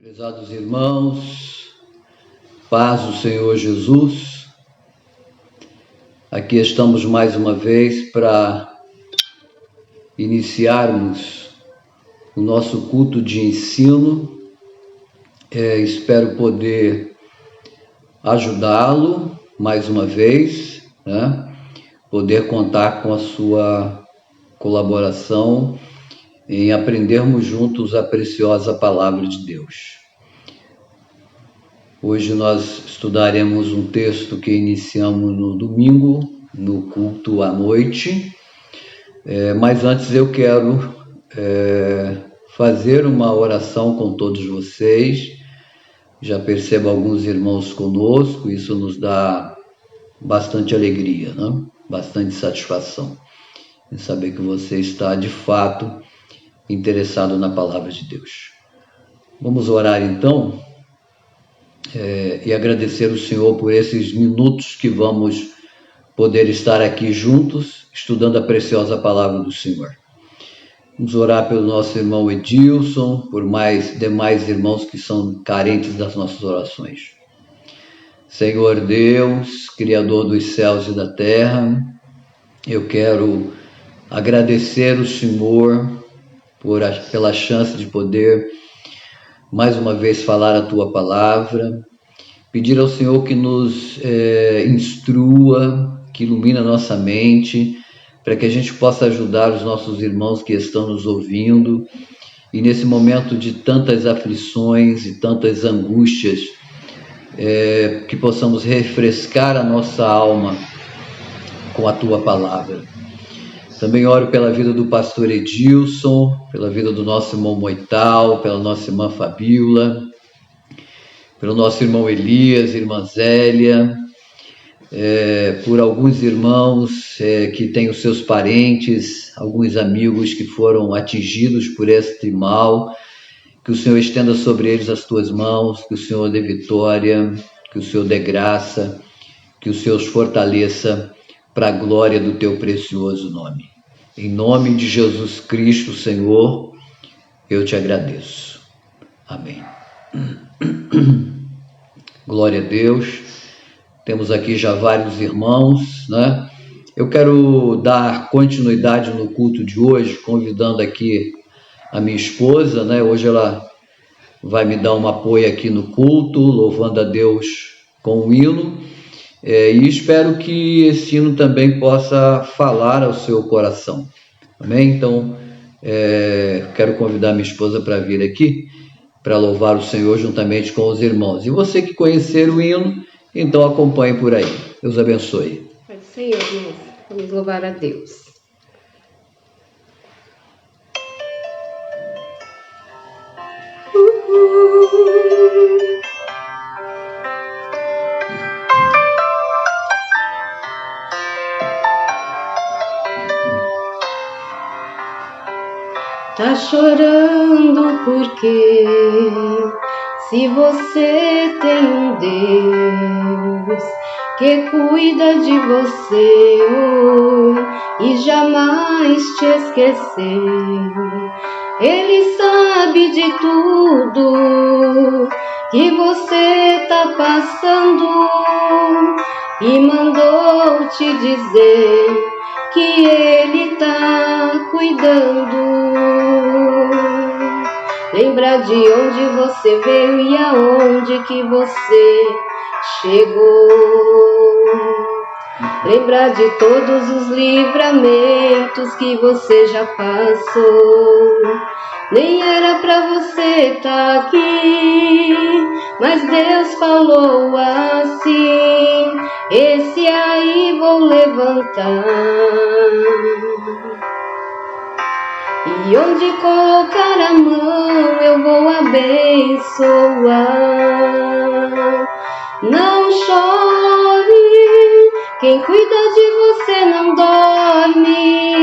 Prezados irmãos, paz do Senhor Jesus, aqui estamos mais uma vez para iniciarmos o nosso culto de ensino. Espero poder ajudá-lo mais uma vez, poder contar com a sua colaboração em aprendermos juntos a preciosa palavra de Deus. Hoje nós estudaremos um texto que iniciamos no domingo, no culto à noite, mas antes eu quero fazer uma oração com todos vocês. Já percebo alguns irmãos conosco, isso nos dá bastante alegria, bastante satisfação em saber que você está de fato interessado na palavra de Deus. Vamos orar então e agradecer ao Senhor por esses minutos que vamos poder estar aqui juntos, estudando a preciosa palavra do Senhor. Vamos orar pelo nosso irmão Edilson, por demais irmãos que são carentes das nossas orações. Senhor Deus, Criador dos céus e da terra, eu quero agradecer ao Senhor pela chance de poder mais uma vez falar a Tua palavra, pedir ao Senhor que nos instrua, que ilumine a nossa mente, para que a gente possa ajudar os nossos irmãos que estão nos ouvindo, e nesse momento de tantas aflições e tantas angústias, que possamos refrescar a nossa alma com a Tua palavra. Também oro pela vida do pastor Edilson, pela vida do nosso irmão Moital, pela nossa irmã Fabíola, pelo nosso irmão Elias, irmã Zélia, por alguns irmãos que têm os seus parentes, alguns amigos que foram atingidos por este mal, que o Senhor estenda sobre eles as Tuas mãos, que o Senhor dê vitória, que o Senhor dê graça, que o Senhor os fortaleça para a glória do Teu precioso nome. Em nome de Jesus Cristo, Senhor, eu Te agradeço. Amém. Glória a Deus. Temos aqui já vários irmãos, Eu quero dar continuidade no culto de hoje, convidando aqui a minha esposa, Hoje ela vai me dar um apoio aqui no culto, louvando a Deus com o hino. E espero que esse hino também possa falar ao seu coração. Amém? Então, quero convidar minha esposa para vir aqui, para louvar o Senhor juntamente com os irmãos. E você que conhecer o hino, então acompanhe por aí. Deus abençoe. Pai do Senhor, vamos louvar a Deus. Tá chorando porque se você tem um Deus que cuida de você e jamais te esqueceu, Ele sabe de tudo que você tá passando e mandou te dizer que Ele tá cuidando. Lembra de onde você veio e aonde que você chegou. Lembra de todos os livramentos que você já passou. Nem era pra você tá aqui, mas Deus falou assim: esse aí vou levantar. E onde colocar a mão eu vou abençoar. Não chore, quem cuida de você não dorme.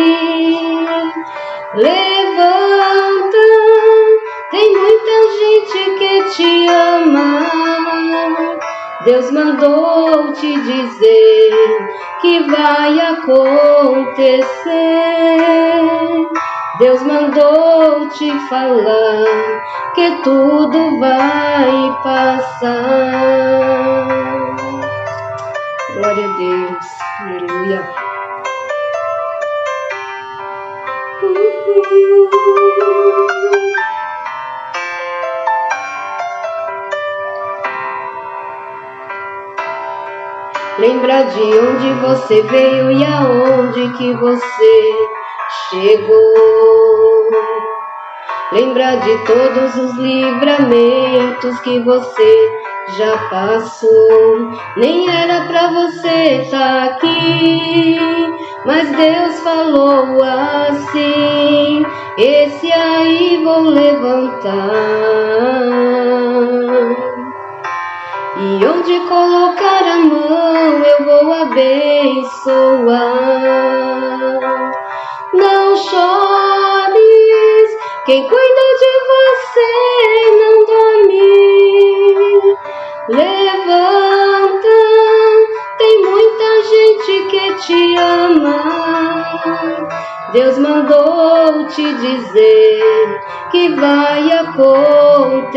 Levanta, tem muita gente que te ama. Deus mandou te dizer que vai acontecer. Deus mandou te falar que tudo vai passar. Glória a Deus, aleluia. Lembra de onde você veio e aonde que você chegou. Lembra de todos os livramentos que você já passou. Nem era pra você estar aqui, mas Deus falou assim: esse aí vou levantar. E onde colocar a mão eu vou abençoar. Não chores, quem cuida de você não dorme. Levanta, tem muita gente que te ama. Deus mandou te dizer que vai acontecer.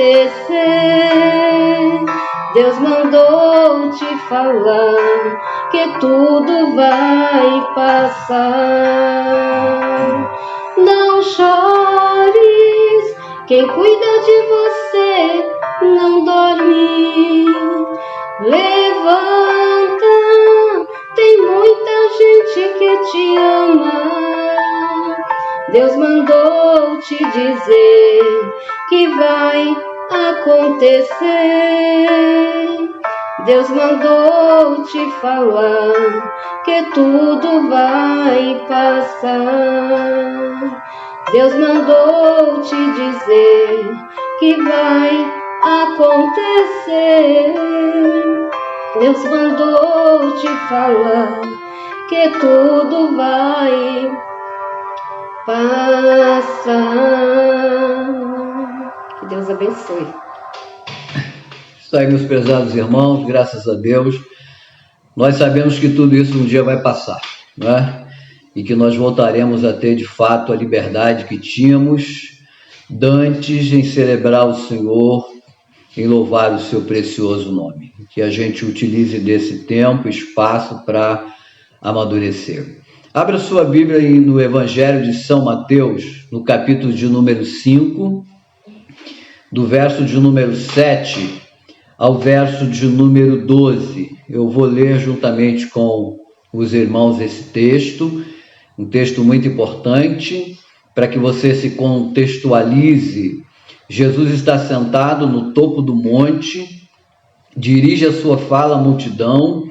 Deus mandou te falar que tudo vai passar. Não chores, quem cuida de você não dorme. Levanta, tem muita gente que te ama. Deus mandou te dizer que vai acontecer. Deus mandou te falar que tudo vai passar. Deus mandou te dizer que vai acontecer. Deus mandou te falar que tudo vai passar. Que Deus abençoe. Isso aí, meus prezados irmãos, graças a Deus, nós sabemos que tudo isso um dia vai passar, né? E que nós voltaremos a ter de fato a liberdade que tínhamos dantes em celebrar o Senhor, em louvar o seu precioso nome. Que a gente utilize desse tempo, espaço para amadurecer. Abra sua Bíblia no Evangelho de São Mateus, no capítulo de número 5, do verso de número 7 ao verso de número 12. Eu vou ler juntamente com os irmãos esse texto, um texto muito importante, para que você se contextualize. Jesus está sentado no topo do monte, dirige a sua fala à multidão,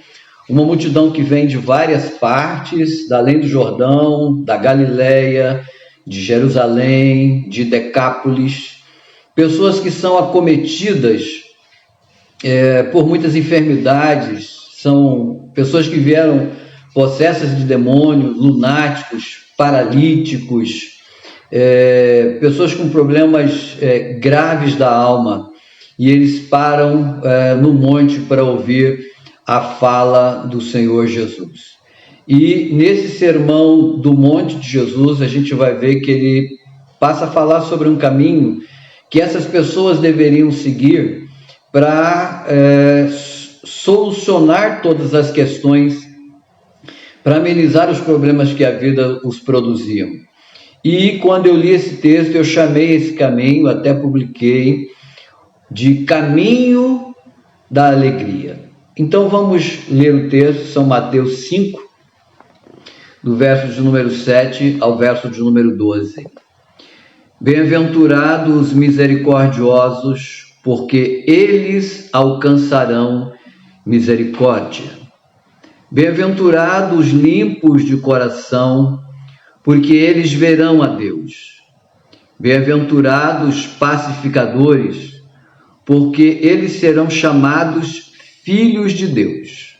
uma multidão que vem de várias partes, da além do Jordão, da Galileia, de Jerusalém, de Decápolis, pessoas que são acometidas por muitas enfermidades, são pessoas que vieram possessas de demônio, lunáticos, paralíticos, pessoas com problemas graves da alma, e eles param no monte para ouvir a fala do Senhor Jesus. E nesse sermão do monte de Jesus, a gente vai ver que ele passa a falar sobre um caminho que essas pessoas deveriam seguir para solucionar todas as questões, para amenizar os problemas que a vida os produziam. E quando eu li esse texto, eu chamei esse caminho, até publiquei, de caminho da alegria. Então vamos ler o texto, São Mateus 5, do verso de número 7 ao verso de número 12. Bem-aventurados os misericordiosos, porque eles alcançarão misericórdia. Bem-aventurados os limpos de coração, porque eles verão a Deus. Bem-aventurados os pacificadores, porque eles serão chamados filhos de Deus.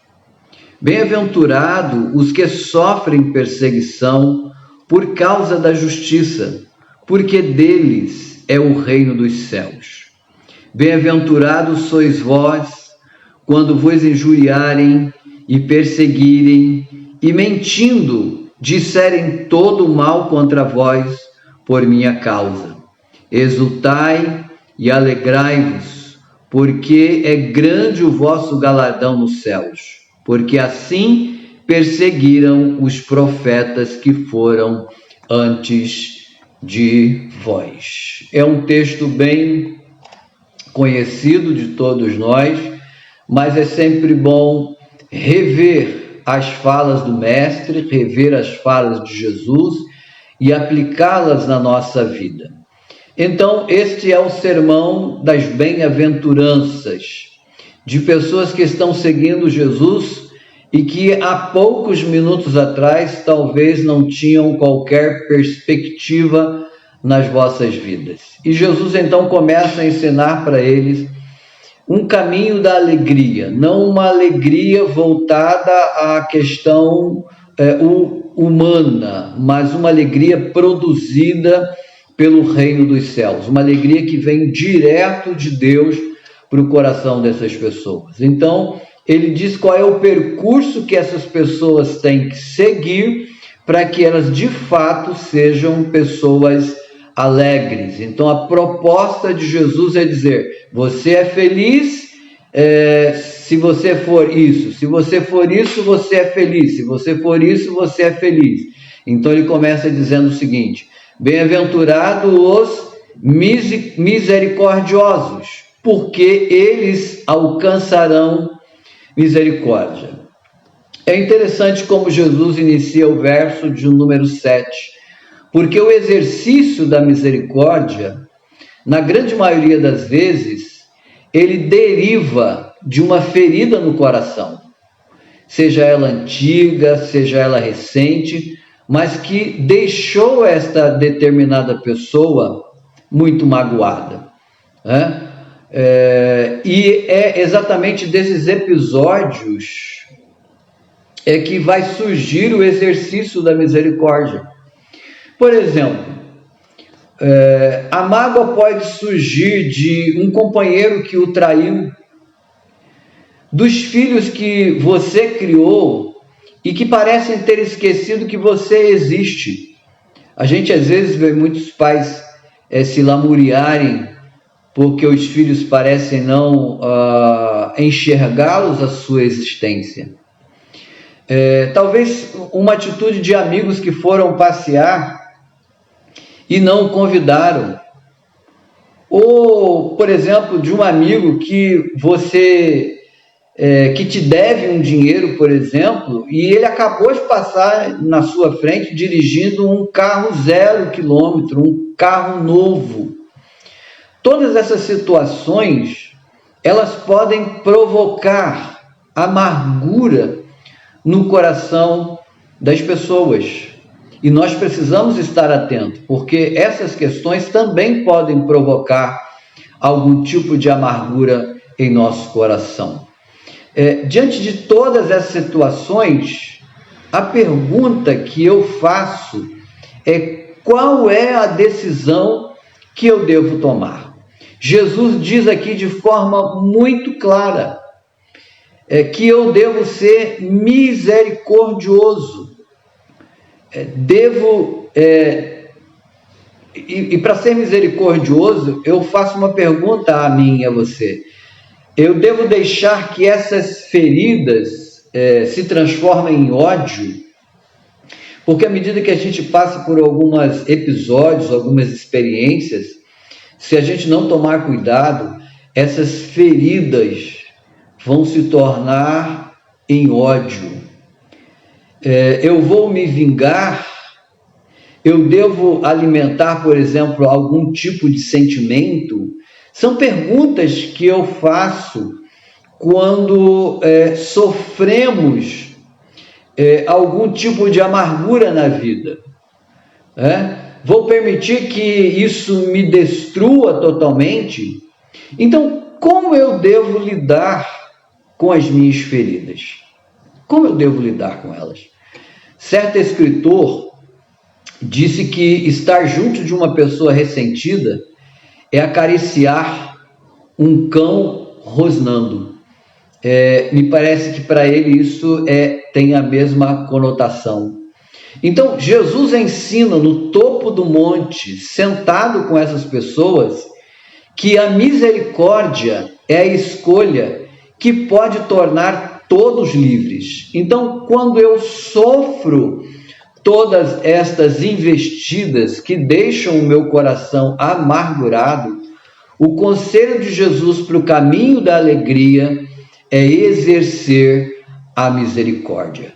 Bem-aventurados os que sofrem perseguição por causa da justiça, porque deles é o reino dos céus. Bem-aventurados sois vós, quando vos injuriarem e perseguirem, e mentindo, disserem todo o mal contra vós por minha causa. Exultai e alegrai-vos, porque é grande o vosso galardão nos céus, porque assim perseguiram os profetas que foram antes de vós. É um texto bem conhecido de todos nós, mas é sempre bom rever as falas do Mestre, rever as falas de Jesus e aplicá-las na nossa vida. Então, este é o sermão das bem-aventuranças, de pessoas que estão seguindo Jesus e que há poucos minutos atrás talvez não tinham qualquer perspectiva nas vossas vidas. E Jesus então começa a ensinar para eles um caminho da alegria, não uma alegria voltada à questão humana, mas uma alegria produzida pelo reino dos céus, uma alegria que vem direto de Deus para o coração dessas pessoas. Então, ele diz qual é o percurso que essas pessoas têm que seguir para que elas de fato sejam pessoas alegres. Então, a proposta de Jesus é dizer: você é feliz se você for isso, se você for isso, você é feliz, se você for isso, você é feliz. Então, ele começa dizendo o seguinte: bem-aventurados os misericordiosos, porque eles alcançarão misericórdia. É interessante como Jesus inicia o verso de número 7, porque o exercício da misericórdia, na grande maioria das vezes, ele deriva de uma ferida no coração, seja ela antiga, seja ela recente, mas que deixou esta determinada pessoa muito magoada, né? E é exatamente desses episódios que vai surgir o exercício da misericórdia. Por exemplo, a mágoa pode surgir de um companheiro que o traiu, dos filhos que você criou e que parecem ter esquecido que você existe. A gente às vezes vê muitos pais se lamuriarem porque os filhos parecem não enxergá-los a sua existência. Talvez uma atitude de amigos que foram passear e não o convidaram. Ou, por exemplo, de um amigo que que te deve um dinheiro, por exemplo, e ele acabou de passar na sua frente dirigindo um carro 0 quilômetro, um carro novo. Todas essas situações, elas podem provocar amargura no coração das pessoas. E nós precisamos estar atentos, porque essas questões também podem provocar algum tipo de amargura em nosso coração. Diante de todas essas situações, a pergunta que eu faço é: qual é a decisão que eu devo tomar? Jesus diz aqui de forma muito clara que eu devo ser misericordioso. E para ser misericordioso, eu faço uma pergunta a mim e a você. Eu devo deixar que essas feridas se transformem em ódio? Porque à medida que a gente passa por alguns episódios, algumas experiências, se a gente não tomar cuidado, essas feridas vão se tornar em ódio. Eu vou me vingar? Eu devo alimentar, por exemplo, algum tipo de sentimento? São perguntas que eu faço quando sofremos algum tipo de amargura na vida. Vou permitir que isso me destrua totalmente? Então, como eu devo lidar com as minhas feridas? Como eu devo lidar com elas? Certo escritor disse que estar junto de uma pessoa ressentida é acariciar um cão rosnando. Me parece que para ele isso tem a mesma conotação. Então, Jesus ensina no topo do monte, sentado com essas pessoas, que a misericórdia é a escolha que pode tornar todos livres. Então, quando eu sofro todas estas investidas que deixam o meu coração amargurado, o conselho de Jesus para o caminho da alegria é exercer a misericórdia.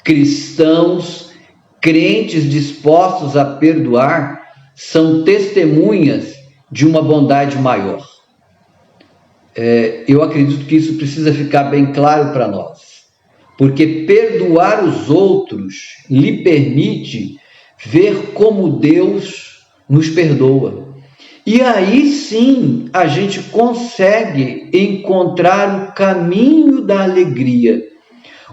Cristãos, crentes dispostos a perdoar, são testemunhas de uma bondade maior. Eu acredito que isso precisa ficar bem claro para nós, porque perdoar os outros lhe permite ver como Deus nos perdoa. E aí sim a gente consegue encontrar o caminho da alegria.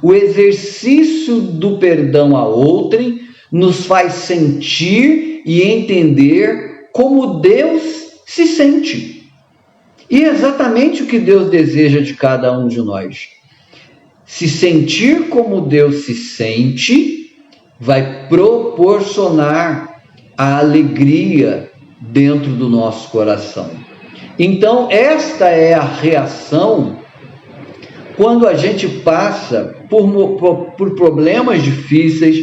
O exercício do perdão a outrem nos faz sentir e entender como Deus se sente. E é exatamente o que Deus deseja de cada um de nós. Se sentir como Deus se sente vai proporcionar a alegria dentro do nosso coração. Então, esta é a reação quando a gente passa por problemas difíceis,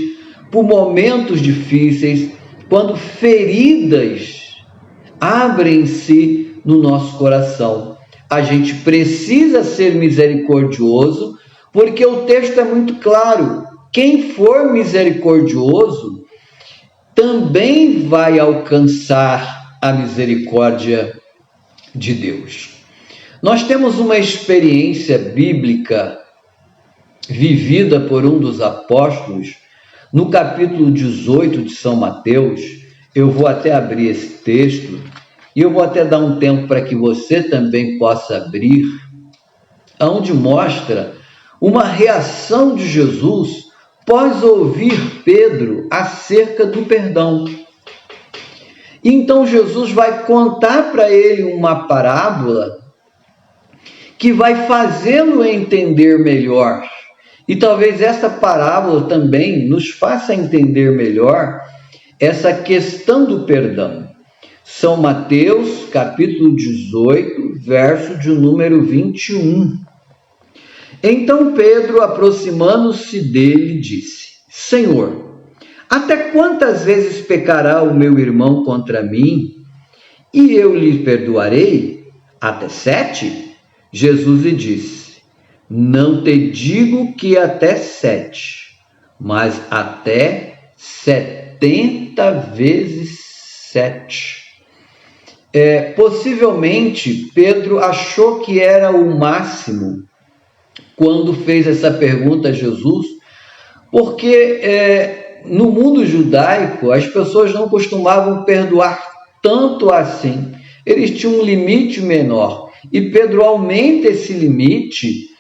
por momentos difíceis, quando feridas abrem-se no nosso coração. A gente precisa ser misericordioso, porque o texto é muito claro. Quem for misericordioso também vai alcançar a misericórdia de Deus. Nós temos uma experiência bíblica vivida por um dos apóstolos, no capítulo 18 de São Mateus. Eu vou até abrir esse texto, e eu vou até dar um tempo para que você também possa abrir, onde mostra uma reação de Jesus após ouvir Pedro acerca do perdão. Então Jesus vai contar para ele uma parábola que vai fazê-lo entender melhor. E talvez essa parábola também nos faça entender melhor essa questão do perdão. São Mateus, capítulo 18, verso de número 21. Então Pedro, aproximando-se dele, disse: Senhor, até quantas vezes pecará o meu irmão contra mim, e eu lhe perdoarei? Até 7? Jesus lhe disse: Não te digo que até 7, mas até 70 vezes 7. Possivelmente Pedro achou que era o máximo quando fez essa pergunta a Jesus, porque no mundo judaico as pessoas não costumavam perdoar tanto assim. Eles tinham um limite menor, e Pedro aumenta esse limite,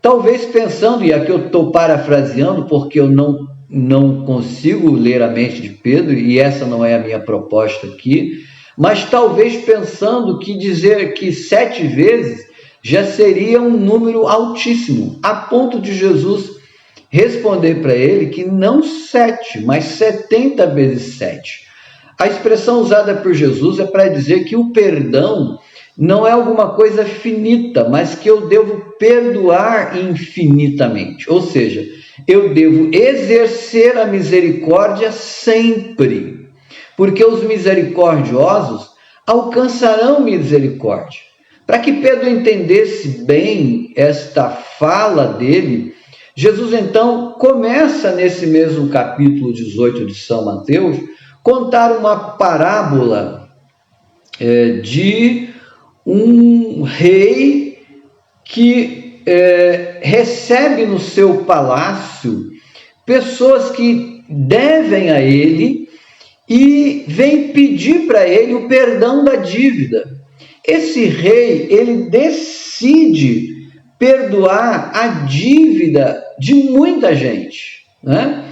talvez pensando, e aqui eu estou parafraseando porque eu não consigo ler a mente de Pedro, e essa não é a minha proposta aqui, mas talvez pensando que dizer que 7 vezes já seria um número altíssimo, a ponto de Jesus responder para ele que não 7, mas 70 vezes 7. A expressão usada por Jesus é para dizer que o perdão não é alguma coisa finita, mas que eu devo perdoar infinitamente. Ou seja, eu devo exercer a misericórdia sempre, porque os misericordiosos alcançarão misericórdia. Para que Pedro entendesse bem esta fala dele, Jesus então começa nesse mesmo capítulo 18 de São Mateus, contar uma parábola de um rei que recebe no seu palácio pessoas que devem a ele e vem pedir para ele o perdão da dívida. Esse rei, ele decide perdoar a dívida de muita gente, né?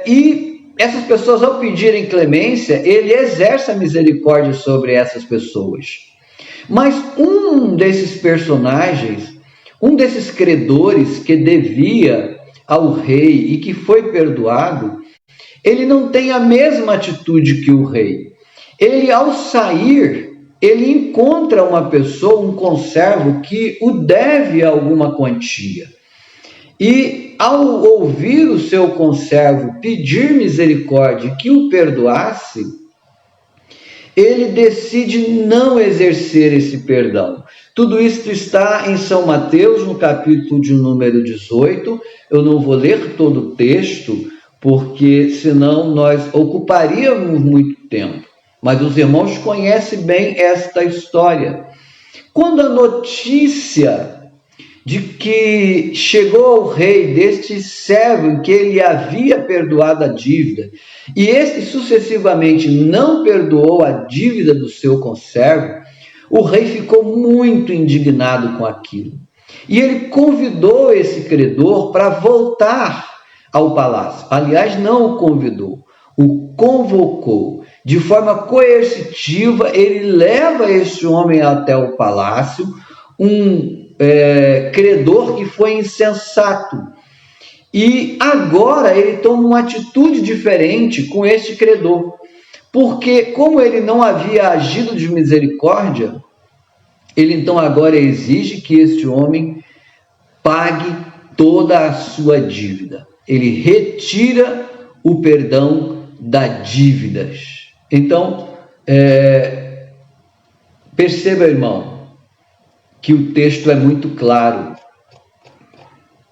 E essas pessoas, ao pedirem clemência, ele exerce a misericórdia sobre essas pessoas. Mas um desses personagens, um desses credores que devia ao rei e que foi perdoado, ele não tem a mesma atitude que o rei. Ele, ao sair, ele encontra uma pessoa, um conservo, que o deve alguma quantia. E ao ouvir o seu conservo pedir misericórdia que o perdoasse, ele decide não exercer esse perdão. Tudo isso está em São Mateus, no capítulo de número 18. Eu não vou ler todo o texto, porque senão nós ocuparíamos muito tempo. Mas os irmãos conhecem bem esta história. Quando a notícia de que chegou ao rei deste servo em que ele havia perdoado a dívida, e este sucessivamente não perdoou a dívida do seu conservo, o rei ficou muito indignado com aquilo. E ele convidou esse credor para voltar ao palácio. Aliás, não o convidou, o convocou. De forma coercitiva, ele leva este homem até o palácio, credor que foi insensato. E agora ele toma uma atitude diferente com este credor. Porque, como ele não havia agido de misericórdia, ele então agora exige que este homem pague toda a sua dívida. Ele retira o perdão das dívidas. Então, perceba, irmão, que o texto é muito claro.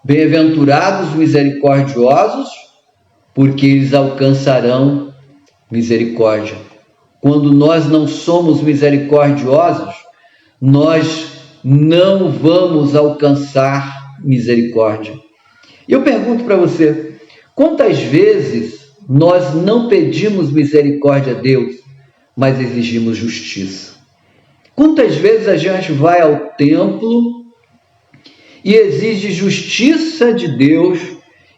Bem-aventurados misericordiosos, porque eles alcançarão misericórdia. Quando nós não somos misericordiosos, nós não vamos alcançar misericórdia. E eu pergunto para você, quantas vezes nós não pedimos misericórdia a Deus, mas exigimos justiça? Quantas vezes a gente vai ao templo e exige justiça de Deus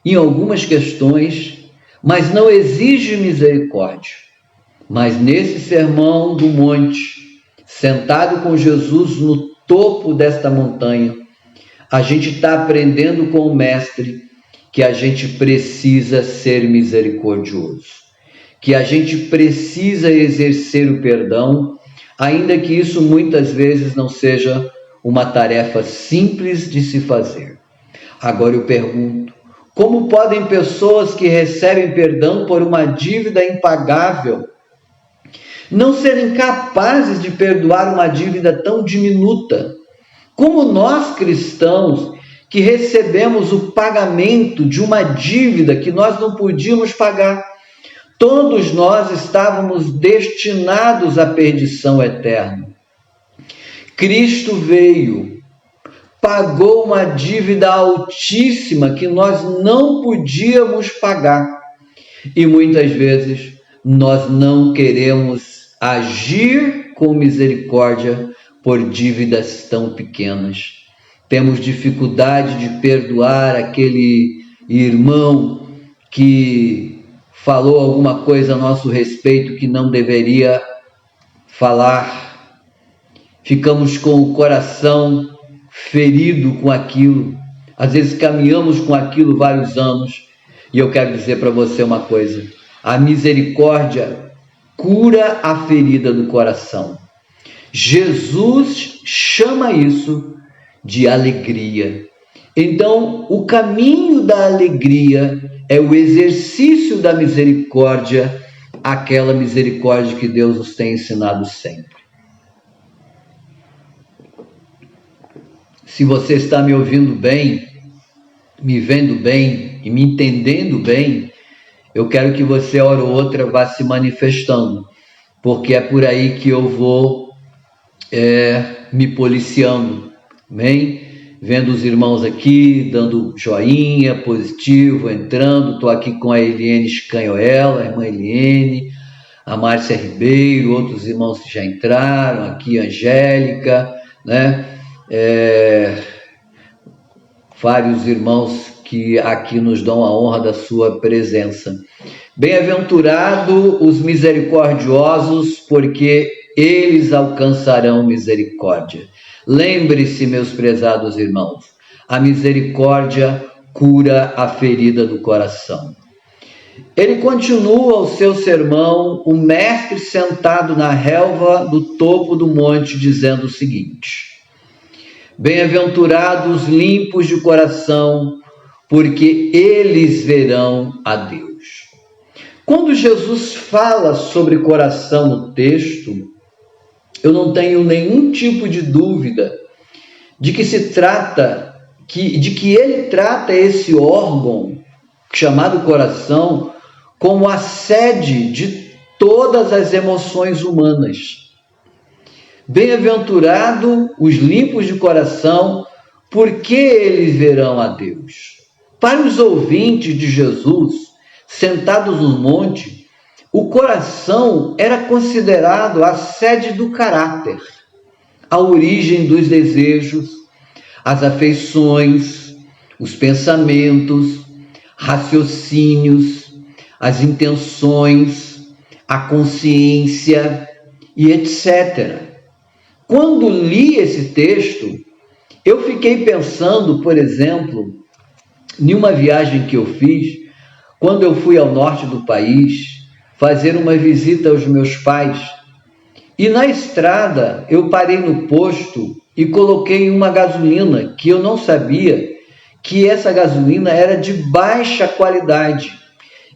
em algumas questões, mas não exige misericórdia? Mas nesse sermão do monte, sentado com Jesus no topo desta montanha, a gente está aprendendo com o Mestre que a gente precisa ser misericordioso, que a gente precisa exercer o perdão, ainda que isso muitas vezes não seja uma tarefa simples de se fazer. Agora eu pergunto, como podem pessoas que recebem perdão por uma dívida impagável não serem capazes de perdoar uma dívida tão diminuta? Como nós cristãos, que recebemos o pagamento de uma dívida que nós não podíamos pagar, todos nós estávamos destinados à perdição eterna. Cristo veio, pagou uma dívida altíssima que nós não podíamos pagar. E muitas vezes nós não queremos agir com misericórdia por dívidas tão pequenas. Temos dificuldade de perdoar aquele irmão que falou alguma coisa a nosso respeito que não deveria falar. Ficamos com o coração ferido com aquilo. Às vezes caminhamos com aquilo vários anos. E eu quero dizer para você uma coisa: a misericórdia cura a ferida do coração. Jesus chama isso de alegria. Então, o caminho da alegria é o exercício da misericórdia, aquela misericórdia que Deus nos tem ensinado sempre. Se você está me ouvindo bem, me vendo bem e me entendendo bem, eu quero que você, hora ou outra, vá se manifestando, porque é por aí que eu vou me policiando, amém? Vendo os irmãos aqui, dando joinha, positivo, entrando. Estou aqui com a Eliene Scanhoela, a irmã Eliene, a Márcia Ribeiro, outros irmãos que já entraram, aqui a Angélica, né? Vários irmãos que aqui nos dão a honra da sua presença. Bem-aventurado os misericordiosos, porque eles alcançarão misericórdia. Lembre-se, meus prezados irmãos, a misericórdia cura a ferida do coração. Ele continua o seu sermão, o mestre sentado na relva do topo do monte, dizendo o seguinte: bem-aventurados os limpos de coração, porque eles verão a Deus. Quando Jesus fala sobre coração no texto, eu não tenho nenhum tipo de dúvida de que ele trata esse órgão chamado coração como a sede de todas as emoções humanas. Bem-aventurado os limpos de coração, porque eles verão a Deus. Para os ouvintes de Jesus, sentados no monte, o coração era considerado a sede do caráter, a origem dos desejos, as afeições, os pensamentos, raciocínios, as intenções, a consciência e etc. Quando li esse texto, eu fiquei pensando, por exemplo, em uma viagem que eu fiz, quando eu fui ao norte do país fazer uma visita aos meus pais. E na estrada eu parei no posto e coloquei uma gasolina que eu não sabia que essa gasolina era de baixa qualidade.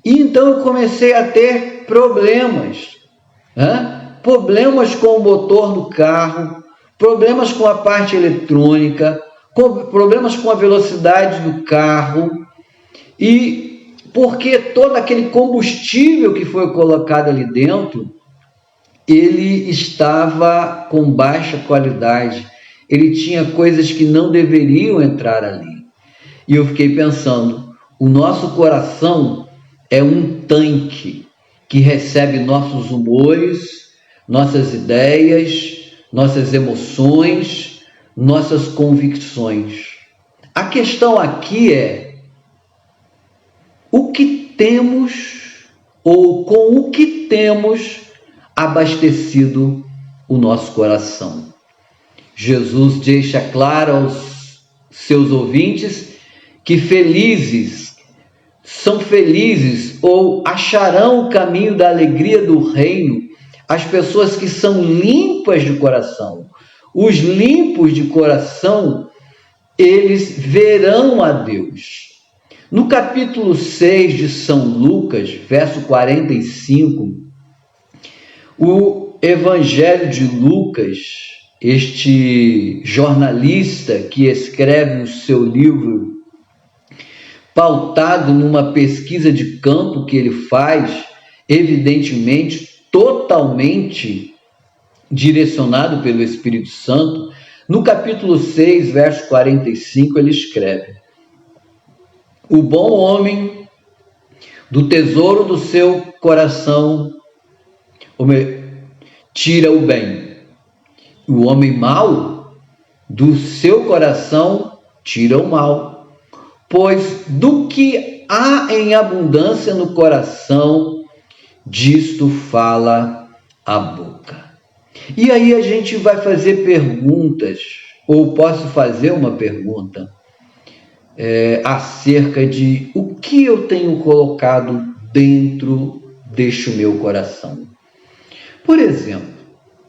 E então eu comecei a ter problemas. Problemas com o motor do carro, problemas com a parte eletrônica, problemas com a velocidade do carro. E porque todo aquele combustível que foi colocado ali dentro, ele estava com baixa qualidade. Ele tinha coisas que não deveriam entrar ali. E eu fiquei pensando, o nosso coração é um tanque que recebe nossos humores, nossas ideias, nossas emoções, nossas convicções. A questão aqui é o que temos ou com o que temos abastecido o nosso coração. Jesus deixa claro aos seus ouvintes que são felizes ou acharão o caminho da alegria do reino as pessoas que são limpas de coração. Os limpos de coração, eles verão a Deus. No capítulo 6 de São Lucas, verso 45, o Evangelho de Lucas, este jornalista que escreve o seu livro pautado numa pesquisa de campo que ele faz, evidentemente, totalmente direcionado pelo Espírito Santo, no capítulo 6, verso 45, ele escreve: o bom homem do tesouro do seu coração tira o bem, o homem mau do seu coração tira o mal, pois do que há em abundância no coração, disto fala a boca. E aí a gente vai fazer perguntas, ou posso fazer uma pergunta acerca de o que eu tenho colocado dentro deste meu coração. Por exemplo,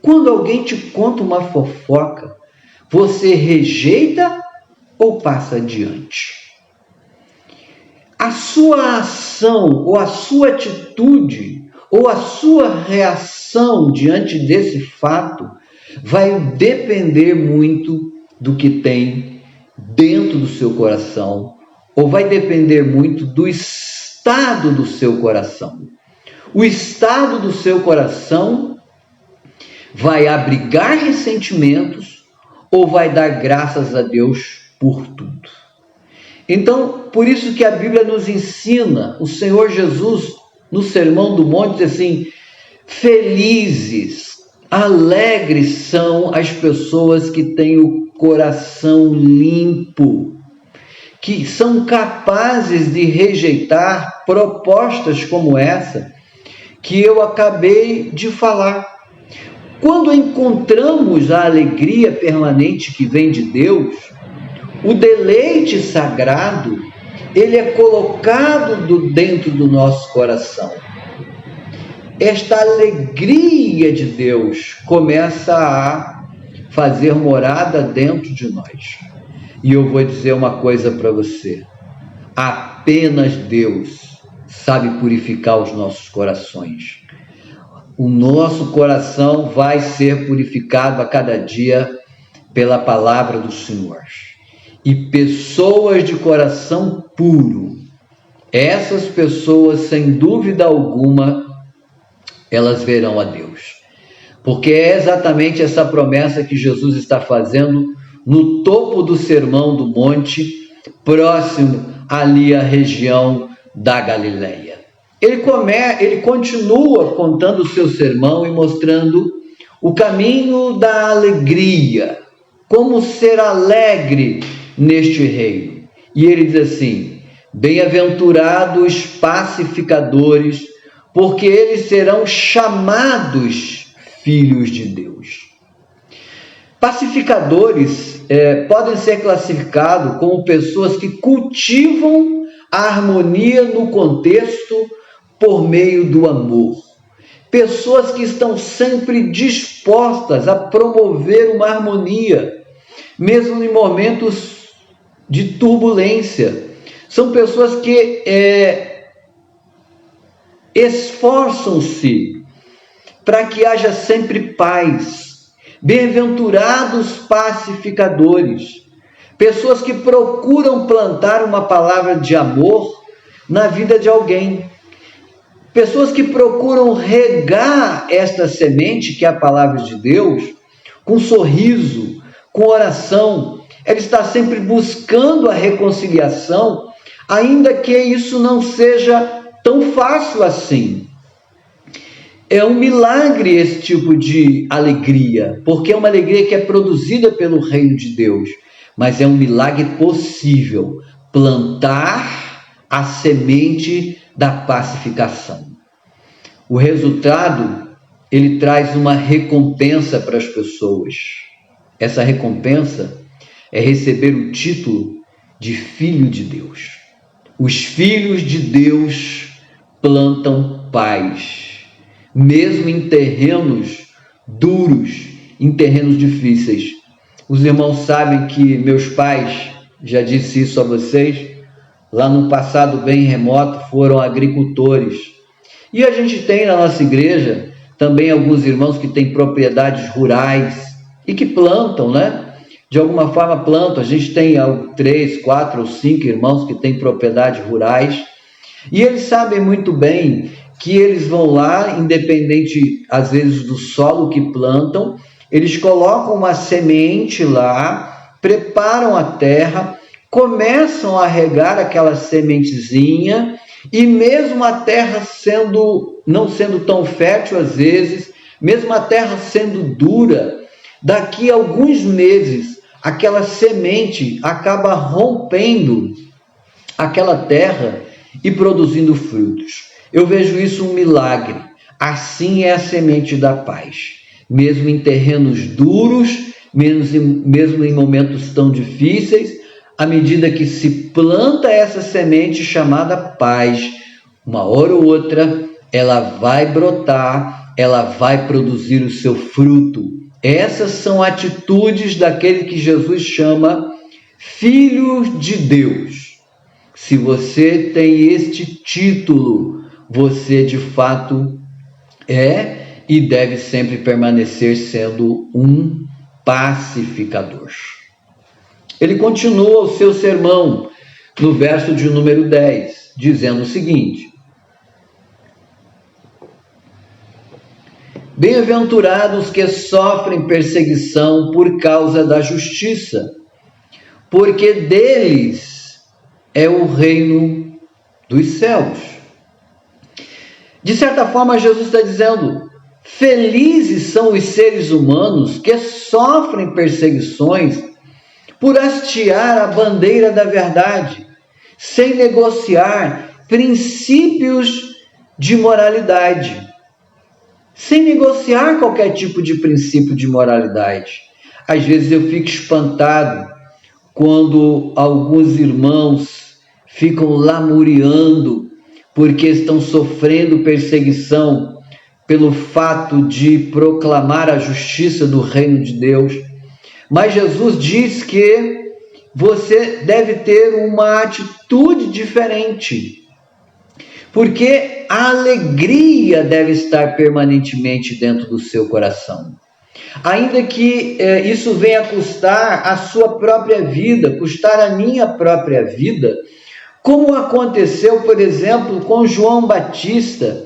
quando alguém te conta uma fofoca, você rejeita ou passa adiante? A sua ação, ou a sua atitude, ou a sua reação diante desse fato vai depender muito do que tem dentro do seu coração, ou vai depender muito do estado do seu coração. O estado do seu coração vai abrigar ressentimentos ou vai dar graças a Deus por tudo. Então, por isso que a Bíblia nos ensina, o Senhor Jesus, no Sermão do Monte, diz assim: felizes, alegres são as pessoas que têm o coração limpo, que são capazes de rejeitar propostas como essa que eu acabei de falar. Quando encontramos a alegria permanente que vem de Deus, o deleite sagrado ele é colocado dentro do nosso coração. Esta alegria de Deus começa a fazer morada dentro de nós. E eu vou dizer uma coisa para você: apenas Deus sabe purificar os nossos corações. O nosso coração vai ser purificado a cada dia pela palavra do Senhor. E pessoas de coração puro, essas pessoas, sem dúvida alguma, elas verão a Deus. Porque é exatamente essa promessa que Jesus está fazendo no topo do Sermão do Monte, próximo ali à região da Galileia. Ele continua contando o seu sermão e mostrando o caminho da alegria, como ser alegre neste reino. E ele diz assim: bem-aventurados pacificadores, porque eles serão chamados filhos de Deus. Pacificadores podem ser classificados como pessoas que cultivam a harmonia no contexto por meio do amor. Pessoas que estão sempre dispostas a promover uma harmonia, mesmo em momentos de turbulência. São pessoas que esforçam-se para que haja sempre paz. Bem-aventurados pacificadores, pessoas que procuram plantar uma palavra de amor na vida de alguém, pessoas que procuram regar esta semente, que é a palavra de Deus, com sorriso, com oração. Ela está sempre buscando a reconciliação, ainda que isso não seja tão fácil assim. É um milagre esse tipo de alegria, porque é uma alegria que é produzida pelo reino de Deus, mas é um milagre possível, plantar a semente da pacificação. O resultado, ele traz uma recompensa para as pessoas. Essa recompensa é receber o título de filho de Deus. Os filhos de Deus plantam paz, mesmo em terrenos duros, em terrenos difíceis. Os irmãos sabem que meus pais, já disse isso a vocês, lá no passado bem remoto, foram agricultores. E a gente tem na nossa igreja também alguns irmãos que têm propriedades rurais e que plantam, né? De alguma forma plantam. A gente tem 3, 4 ou 5 irmãos que têm propriedades rurais. E eles sabem muito bem que eles vão lá, independente às vezes do solo que plantam, eles colocam uma semente lá, preparam a terra, começam a regar aquela sementezinha, e mesmo a terra não sendo tão fértil às vezes, mesmo a terra sendo dura, daqui a alguns meses aquela semente acaba rompendo aquela terra e produzindo frutos. Eu vejo isso um milagre. Assim é a semente da paz. Mesmo em terrenos duros, mesmo em momentos tão difíceis, à medida que se planta essa semente chamada paz, uma hora ou outra, ela vai brotar, ela vai produzir o seu fruto. Essas são atitudes daquele que Jesus chama filho de Deus. Se você tem este título, você de fato é e deve sempre permanecer sendo um pacificador. Ele continua o seu sermão no verso de número 10, dizendo o seguinte: bem-aventurados que sofrem perseguição por causa da justiça, porque deles é o reino dos céus. De certa forma, Jesus está dizendo: felizes são os seres humanos que sofrem perseguições por hastear a bandeira da verdade, sem negociar princípios de moralidade. Sem negociar qualquer tipo de princípio de moralidade. Às vezes eu fico espantado quando alguns irmãos ficam lamuriando porque estão sofrendo perseguição pelo fato de proclamar a justiça do reino de Deus. Mas Jesus diz que você deve ter uma atitude diferente, porque a alegria deve estar permanentemente dentro do seu coração. Ainda que isso venha custar a sua própria vida, custar a minha própria vida, como aconteceu, por exemplo, com João Batista,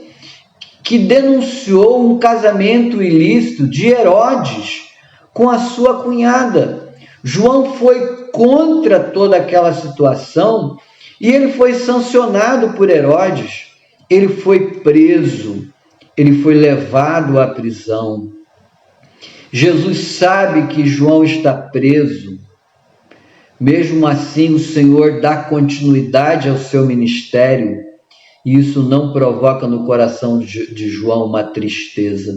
que denunciou um casamento ilícito de Herodes com a sua cunhada. João foi contra toda aquela situação e ele foi sancionado por Herodes. Ele foi preso, ele foi levado à prisão. Jesus sabe que João está preso. Mesmo assim, o Senhor dá continuidade ao seu ministério, e isso não provoca no coração de João uma tristeza.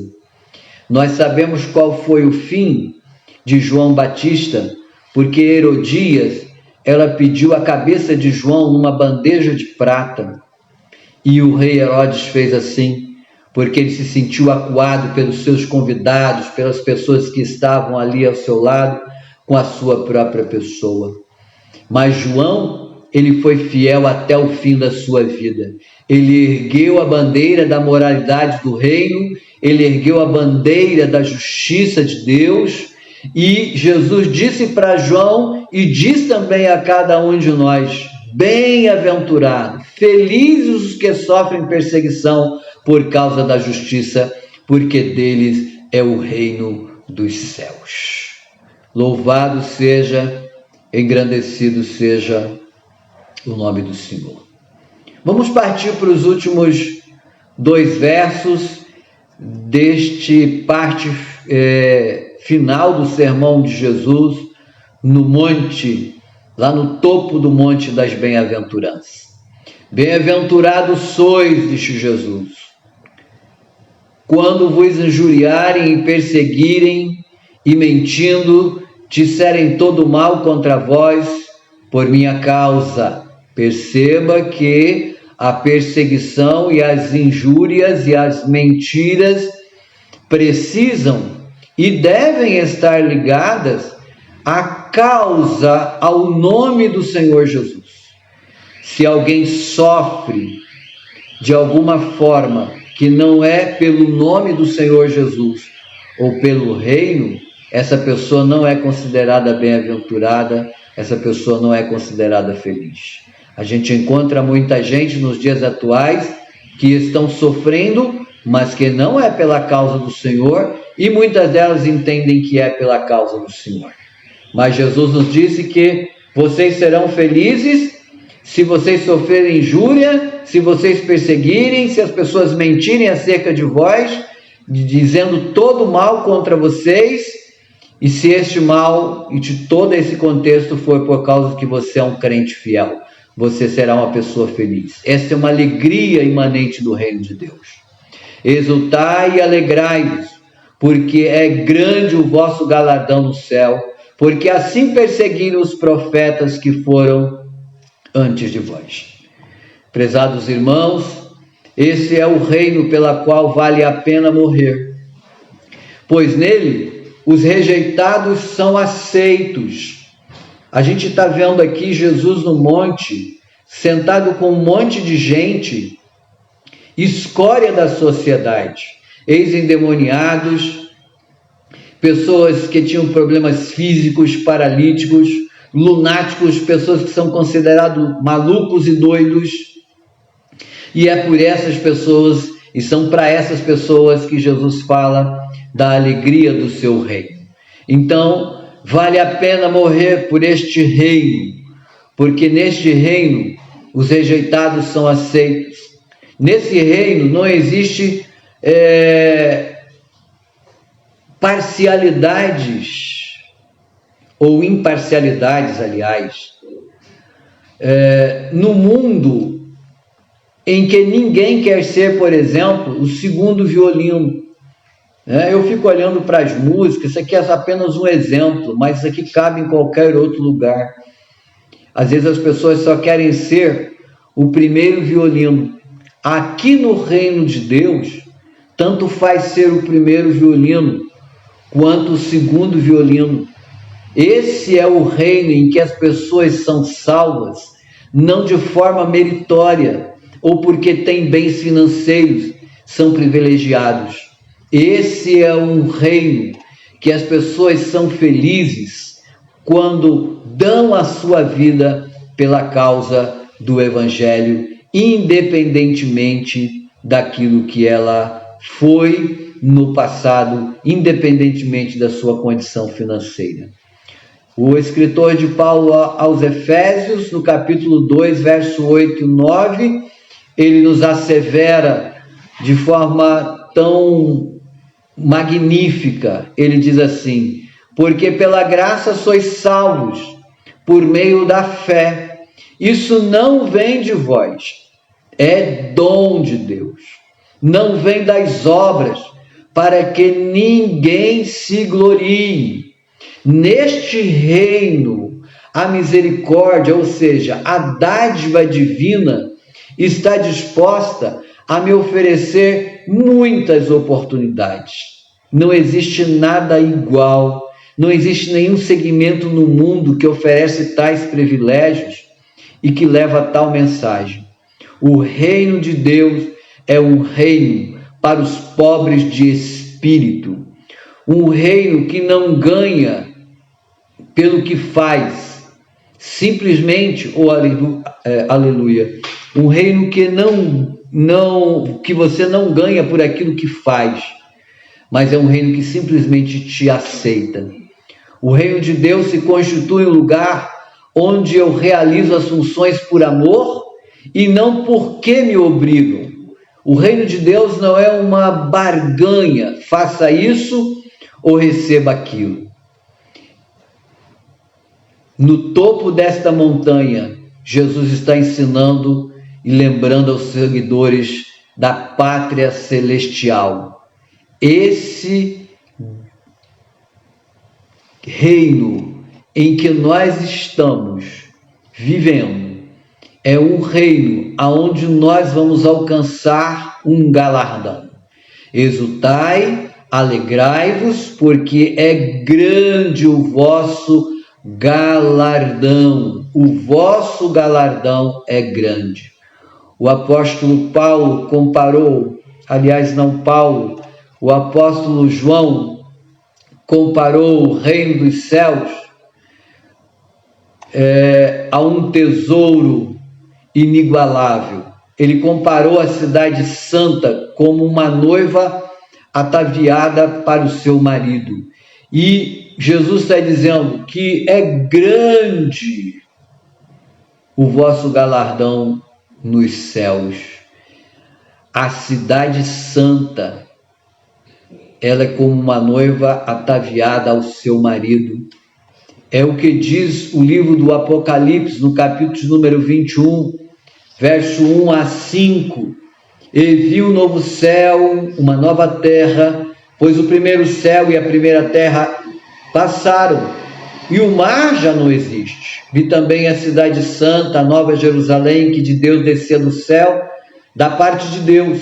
Nós sabemos qual foi o fim de João Batista, porque Herodias, ela pediu a cabeça de João numa bandeja de prata, e o rei Herodes fez assim, porque ele se sentiu acuado pelos seus convidados, pelas pessoas que estavam ali ao seu lado, com a sua própria pessoa. Mas João, ele foi fiel até o fim da sua vida. Ele ergueu a bandeira da moralidade do reino, ele ergueu a bandeira da justiça de Deus, e Jesus disse para João, e diz também a cada um de nós: bem-aventurado, felizes os que sofrem perseguição por causa da justiça, porque deles é o reino dos céus. Louvado seja, engrandecido seja o nome do Senhor. Vamos partir para os últimos 2 versos deste parte final do sermão de Jesus no monte, lá no topo do monte das bem-aventuranças. Bem-aventurados sois, disse Jesus, quando vos injuriarem e perseguirem e mentindo, disserem todo mal contra vós por minha causa. Perceba que a perseguição e as injúrias e as mentiras precisam e devem estar ligadas à causa, ao nome do Senhor Jesus. Se alguém sofre de alguma forma que não é pelo nome do Senhor Jesus ou pelo reino, essa pessoa não é considerada bem-aventurada, essa pessoa não é considerada feliz. A gente encontra muita gente nos dias atuais que estão sofrendo, mas que não é pela causa do Senhor, e muitas delas entendem que é pela causa do Senhor. Mas Jesus nos disse que vocês serão felizes se vocês sofrerem injúria, se vocês perseguirem, se as pessoas mentirem acerca de vós, dizendo todo mal contra vocês, e se este mal e de todo esse contexto for por causa que você é um crente fiel, você será uma pessoa feliz. Esta é uma alegria imanente do reino de Deus. Exultai e alegrai-vos, porque é grande o vosso galardão no céu, porque assim perseguiram os profetas que foram antes de vós. Prezados irmãos, esse é o reino pela qual vale a pena morrer, pois nele os rejeitados são aceitos. A gente está vendo aqui Jesus no monte, sentado com um monte de gente, escória da sociedade, ex-endemoniados, pessoas que tinham problemas físicos, paralíticos, lunáticos, pessoas que são considerados malucos e doidos. E é por essas pessoas, e são para essas pessoas que Jesus fala da alegria do seu reino. Então, vale a pena morrer por este reino, porque neste reino os rejeitados são aceitos. Nesse reino não existe parcialidades, ou imparcialidades, aliás. No mundo em que ninguém quer ser, por exemplo, o segundo violino. Eu fico olhando para as músicas, isso aqui é apenas um exemplo, mas isso aqui cabe em qualquer outro lugar. Às vezes as pessoas só querem ser o primeiro violino. Aqui no reino de Deus, tanto faz ser o primeiro violino quanto o segundo violino. Esse é o reino em que as pessoas são salvas, não de forma meritória ou porque têm bens financeiros, são privilegiados. Esse é um reino que as pessoas são felizes quando dão a sua vida pela causa do Evangelho, independentemente daquilo que ela foi no passado, independentemente da sua condição financeira. O escritor de Paulo aos Efésios, no capítulo 2, verso 8 e 9, ele nos assevera de forma tão magnífica. Ele diz assim: porque pela graça sois salvos, por meio da fé. Isso não vem de vós, é dom de Deus. Não vem das obras, para que ninguém se glorie. Neste reino, a misericórdia, ou seja, a dádiva divina, está disposta a me oferecer muitas oportunidades. Não existe nada igual, não existe nenhum segmento no mundo que oferece tais privilégios e que leva tal mensagem. O reino de Deus é um reino para os pobres de espírito, um reino que não ganha pelo que faz, simplesmente, aleluia, um reino que que você não ganha por aquilo que faz, mas é um reino que simplesmente te aceita. O reino de Deus se constitui um lugar onde eu realizo as funções por amor e não porque me obrigam. O reino de Deus não é uma barganha, faça isso ou receba aquilo. No topo desta montanha, Jesus está ensinando e lembrando aos seguidores da pátria celestial. Esse reino em que nós estamos vivendo é um reino aonde nós vamos alcançar um galardão. Exultai, alegrai-vos, porque é grande o vosso galardão. O vosso galardão é grande. O apóstolo Paulo comparou, o apóstolo João comparou o reino dos céus a um tesouro inigualável. Ele comparou a cidade santa como uma noiva ataviada para o seu marido. E Jesus está dizendo que é grande o vosso galardão nos céus. A cidade santa, ela é como uma noiva ataviada ao seu marido. É o que diz o livro do Apocalipse, no capítulo número 21, verso 1 a 5. E vi um novo céu, uma nova terra, pois o primeiro céu e a primeira terra passaram, e o mar já não existe. Vi também a cidade santa, a nova Jerusalém, que de Deus descia do céu, da parte de Deus,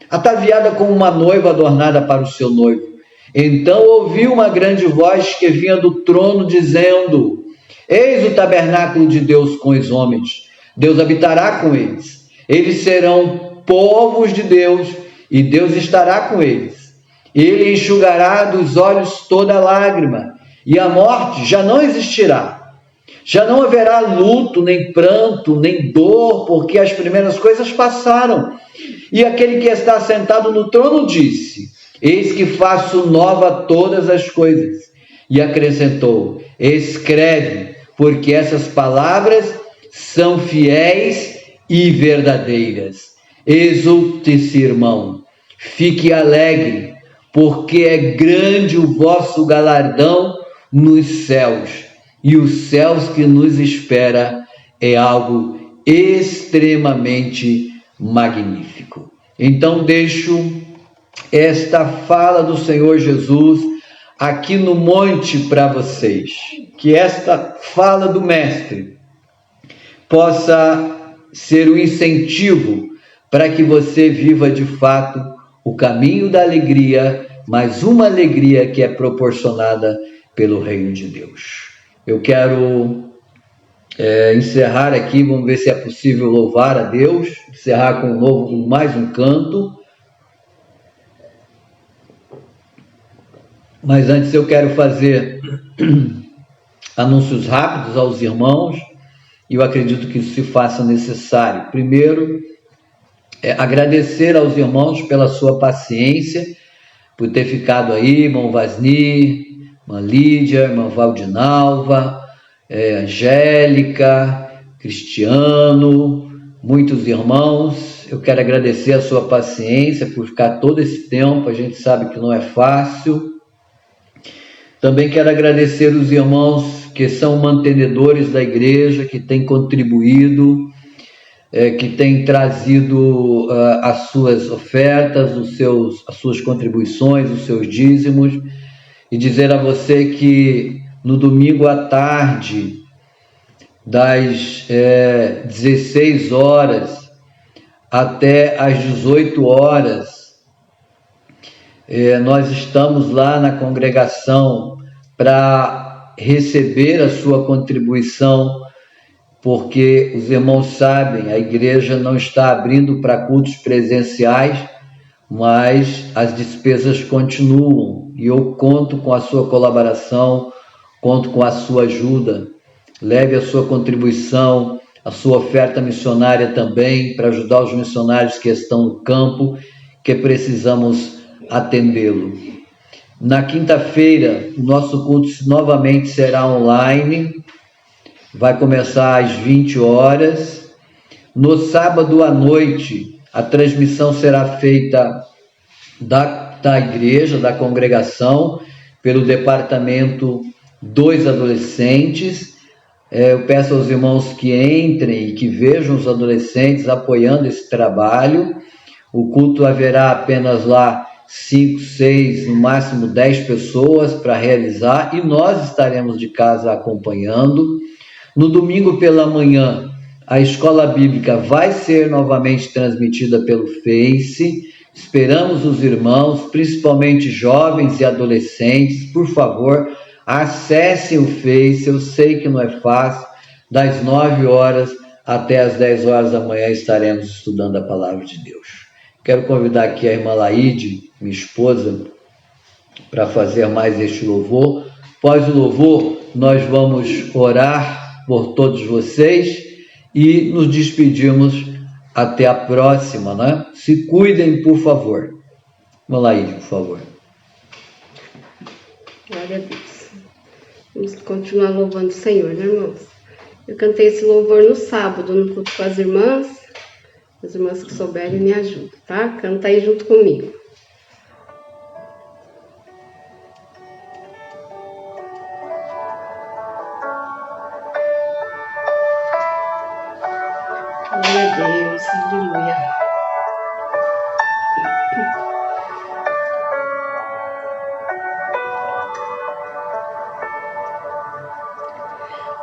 ataviada como uma noiva adornada para o seu noivo. Então ouvi uma grande voz que vinha do trono, dizendo: eis o tabernáculo de Deus com os homens. Deus habitará com eles. Eles serão povos de Deus, e Deus estará com eles. Ele enxugará dos olhos toda lágrima, e a morte já não existirá. Já não haverá luto, nem pranto, nem dor, porque as primeiras coisas passaram. E aquele que está sentado no trono disse: eis que faço nova todas as coisas. E acrescentou: escreve, porque essas palavras são fiéis e verdadeiras. Exulte-se, irmão, fique alegre, porque é grande o vosso galardão nos céus, e os céus que nos espera é algo extremamente magnífico. Então deixo esta fala do Senhor Jesus aqui no monte para vocês, que esta fala do Mestre possa ser um incentivo para que você viva de fato o caminho da alegria, mas uma alegria que é proporcionada pelo reino de Deus. Eu quero encerrar aqui, vamos ver se é possível louvar a Deus, encerrar com mais um canto. Mas antes eu quero fazer anúncios rápidos aos irmãos, e eu acredito que isso se faça necessário. Primeiro, agradecer aos irmãos pela sua paciência, por ter ficado aí, irmão Vasni, irmã Lídia, irmã Valdinalva, Angélica, Cristiano, muitos irmãos. Eu quero agradecer a sua paciência por ficar todo esse tempo, a gente sabe que não é fácil. Também quero agradecer os irmãos que são mantenedores da igreja, que têm contribuído, que têm trazido as suas ofertas, as suas contribuições, os seus dízimos, e dizer a você que no domingo à tarde, das 16 horas até às 18 horas, nós estamos lá na congregação para receber a sua contribuição, porque os irmãos sabem, a igreja não está abrindo para cultos presenciais, mas as despesas continuam, e eu conto com a sua colaboração, conto com a sua ajuda. Leve a sua contribuição, a sua oferta missionária também, para ajudar os missionários que estão no campo, que precisamos atendê-lo. Na quinta-feira, o nosso culto novamente será online, vai começar às 20 horas. No sábado à noite, a transmissão será feita da igreja, da congregação, pelo departamento dos adolescentes. Eu peço aos irmãos que entrem e que vejam os adolescentes apoiando esse trabalho. O culto haverá apenas lá 5, 6, no máximo 10 pessoas para realizar, e nós estaremos de casa acompanhando. No domingo pela manhã, a escola bíblica vai ser novamente transmitida pelo Face. Esperamos os irmãos, principalmente jovens e adolescentes, por favor, acessem o Face. Eu sei que não é fácil. Das 9 horas até as 10 horas da manhã estaremos estudando a palavra de Deus. Quero convidar aqui a irmã Laide, minha esposa, para fazer mais este louvor. Após o louvor, nós vamos orar por todos vocês e nos despedimos até a próxima, né? Se cuidem, por favor. Irmã Laide, por favor. Glória a Deus. Vamos continuar louvando o Senhor, né, irmãos? Eu cantei esse louvor no sábado, no culto com as irmãs. As irmãs que souberem me ajudam, tá? Canta aí junto comigo. Glória a Deus, aleluia.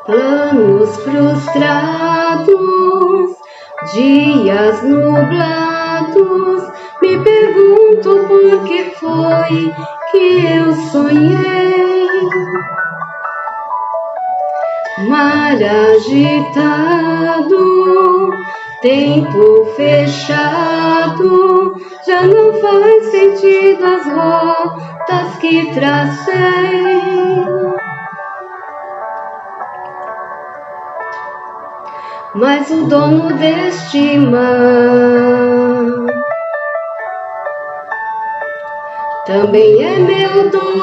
Planos frustrados, dias nublados, me pergunto por que foi que eu sonhei. Mar agitado, tempo fechado, já não faz sentido as rotas que tracei. Mas o dono deste mar também é meu dono.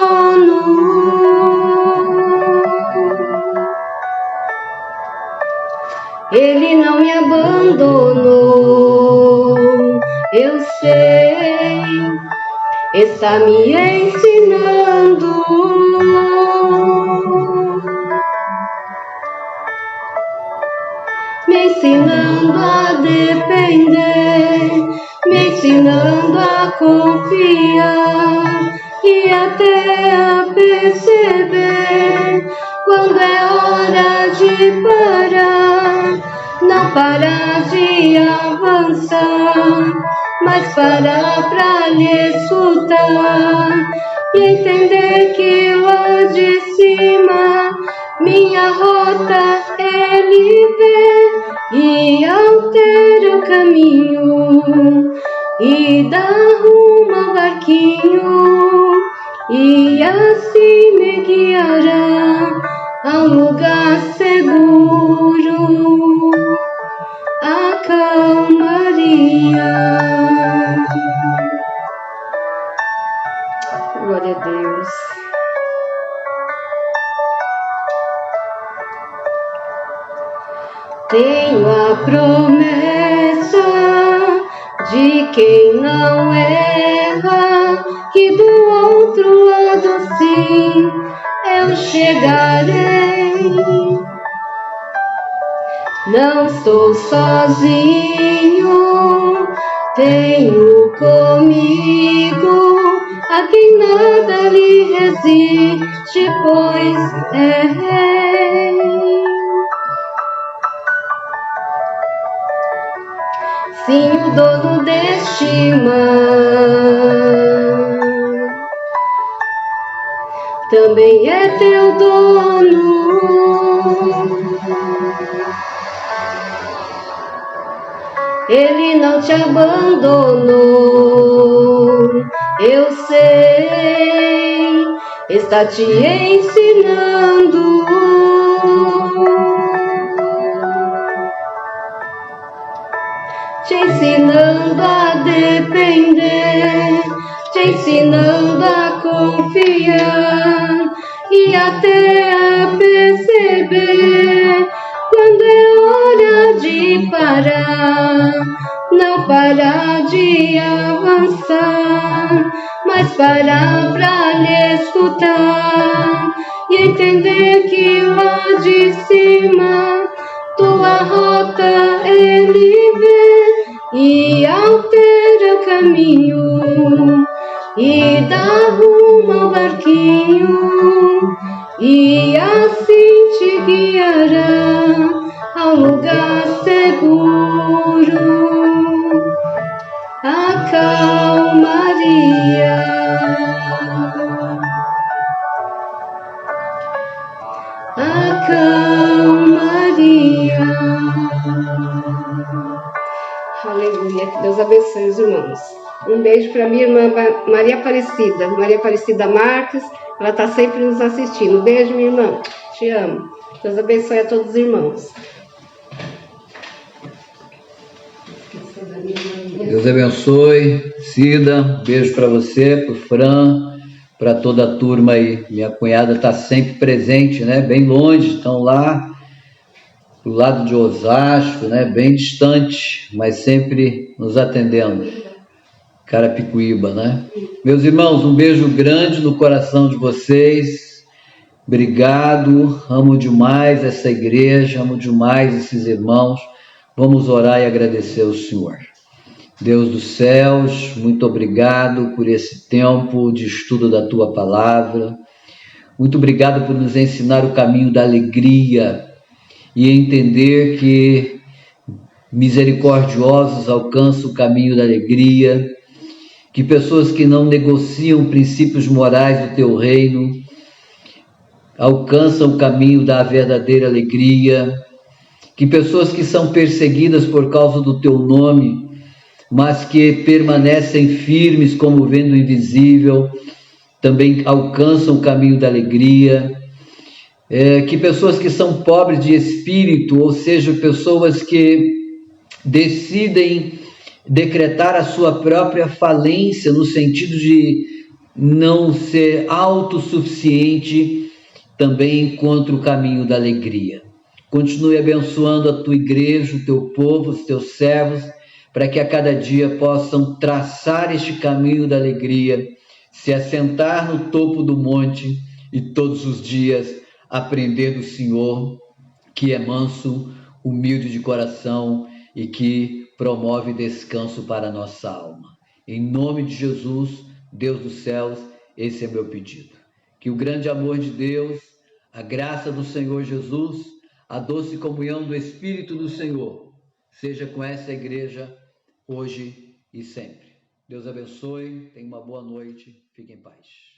Ele não me abandonou, eu sei, está me ensinando. Me ensinando a depender, me ensinando a confiar e até a perceber quando é hora de parar. não parar de avançar, mas parar pra lhe escutar e entender que lá de cima minha rota ele vê e altera o caminho e dá rumo ao barquinho e assim me guiará a um lugar seguro, a calmaria. Glória a Deus. Tenho a promessa de quem não erra, que do outro lado sim eu chegarei. Não estou sozinho, tenho comigo a quem nada lhe resiste, pois é rei. Sim, o dono deste mar também é teu dono. Ele não te abandonou, eu sei, está te ensinando. Te ensinando a depender, te ensinando a confiar e até a perceber quando é hora de parar. Não parar de avançar, mas parar pra lhe escutar e entender que lá de cima tua rota ele vê e altera o caminho e dá rumo ao barquinho e assim te guiará ao lugar seguro, a calmaria. A calmaria. Aleluia, que Deus abençoe os irmãos. Um beijo para minha irmã Maria Aparecida Marques, ela está sempre nos assistindo. Um beijo, minha irmã, te amo. Deus abençoe a todos os irmãos. Deus abençoe, Cida, beijo para você, para o Fran, para toda a turma aí. Minha cunhada está sempre presente, né? Bem longe, estão lá do lado de Osasco, né? Bem distante, mas sempre nos atendendo. Carapicuíba, né? Meus irmãos, um beijo grande no coração de vocês. Obrigado, amo demais essa igreja, amo demais esses irmãos. Vamos orar e agradecer ao Senhor. Deus dos céus, muito obrigado por esse tempo de estudo da Tua Palavra. Muito obrigado por nos ensinar o caminho da alegria e entender que misericordiosos alcançam o caminho da alegria, que pessoas que não negociam princípios morais do Teu reino alcançam o caminho da verdadeira alegria, que pessoas que são perseguidas por causa do Teu nome, mas que permanecem firmes como o vento invisível, também alcançam o caminho da alegria, que pessoas que são pobres de espírito, ou seja, pessoas que decidem decretar a sua própria falência, no sentido de não ser autossuficiente, também encontra o caminho da alegria. Continue abençoando a Tua igreja, o Teu povo, os Teus servos, para que a cada dia possam traçar este caminho da alegria, se assentar no topo do monte e todos os dias aprender do Senhor, que é manso, humilde de coração e que promove descanso para a nossa alma. Em nome de Jesus, Deus dos céus, esse é meu pedido. Que o grande amor de Deus, a graça do Senhor Jesus, A doce comunhão do Espírito do Senhor seja com essa igreja hoje e sempre. Deus abençoe, tenha uma boa noite, fique em paz.